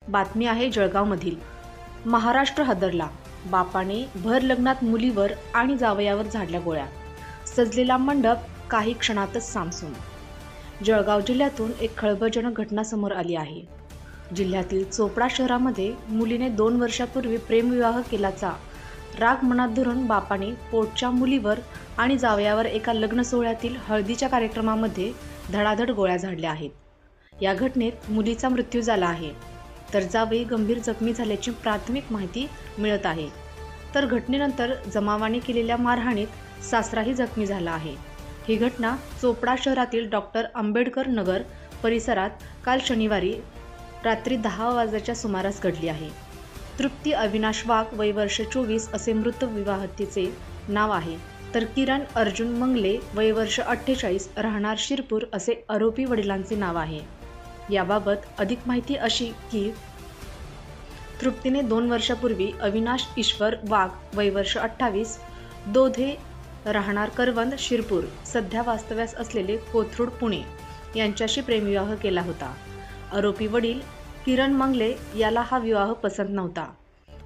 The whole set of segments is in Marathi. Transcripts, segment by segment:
बातमी आहे जळगावमधील। महाराष्ट्र हादरला। बापाने भर लग्नात मुलीवर आणि जावयावर झाडल्या गोळ्या। सजलेला मंडप काही क्षणातच सामसूम। जळगाव जिल्ह्यातून एक खळबळजनक घटना समोर आली आहे। जिल्ह्यातील चोपडा शहरामध्ये मुलीने 2 वर्षापूर्वी प्रेमविवाह केल्याचा राग मनात धरून बापाने पोटच्या मुलीवर आणि जावयावर एका लग्न सोहळ्यातील हळदीच्या कार्यक्रमामध्ये धडाधड गोळ्या झाडल्या आहेत। या घटनेत मुलीचा मृत्यू झाला आहे, तर जावई गंभीर जखमी झाल्याची प्राथमिक माहिती मिळत आहे। तर घटनेनंतर जमावाने केलेल्या मारहाणीत सासराही जखमी झाला आहे। ही घटना चोपडा शहरातील डॉक्टर आंबेडकर नगर परिसरात काल शनिवारी रात्री 10 वाजण्याच्या सुमारास घडली आहे। तृप्ती अविनाश वाघ वय वर्ष 24 असे मृत विवाहितेचे नाव आहे, तर किरण अर्जुन मंगले वय वर्ष 48 राहणार शिरपूर असे आरोपी वडिलांचे नाव आहे। याबाबत अधिक माहिती अशी की तृप्तीने 2 वर्षापूर्वी अविनाश ईश्वर वाघ वय वर्ष 28 दोधे राहणार करवंद शिरपूर सध्या वास्तव्यास असलेले कोथरूड पुणे यांच्याशी प्रेमविवाह केला होता। आरोपी वडील किरण मंगले याला हा विवाह पसंत नव्हता।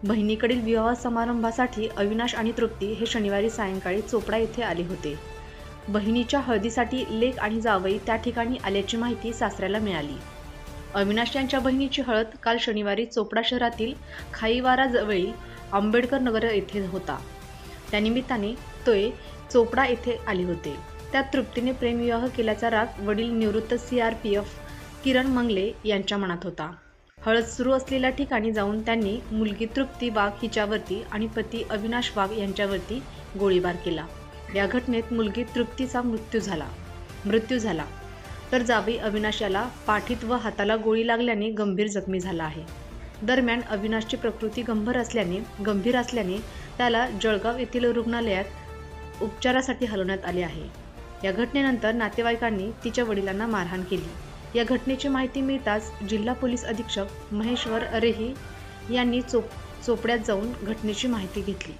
बहिणीकडील विवाह समारंभासाठी अविनाश आणि तृप्ती हे शनिवारी सायंकाळी चोपडा येथे आले होते। बहिणीच्या हळदीसाठी लेक आणि जावई त्या ठिकाणी आल्याची माहिती सासऱ्याला मिळाली। अविनाश यांच्या बहिणीची हळद काल शनिवारी चोपडा शहरातील खाईवारा जवळील आंबेडकर नगर येथे होता। त्यानिमित्ताने ते चोपडा येथे आले होते। त्यात तृप्तीने प्रेमविवाह केल्याचा राग वडील निवृत्त CRPF किरण मंगले यांच्या मनात होता। हळद सुरू असलेल्या ठिकाणी जाऊन त्यांनी मुलगी तृप्ती वाघ हिच्यावरती आणि पती अविनाश वाघ यांच्यावरती गोळीबार केला। या घटनेत मुलगी तृप्तीचा मृत्यू झाला, तर जावई अविनाश याला पाठीत व हाताला गोळी लागल्याने गंभीर जखमी झाला आहे। दरम्यान अविनाशची प्रकृती गंभीर असल्याने त्याला जळगाव येथील रुग्णालयात उपचारासाठी हलवण्यात आले आहे। या घटनेनंतर नातेवाईकांनी तिच्या वडिलांना मारहाण केली। या घटनेची माहिती मिळताच जिल्हा पोलीस अधीक्षक महेश्वर रेही यांनी चोपड्यात जाऊन घटनेची माहिती घेतली।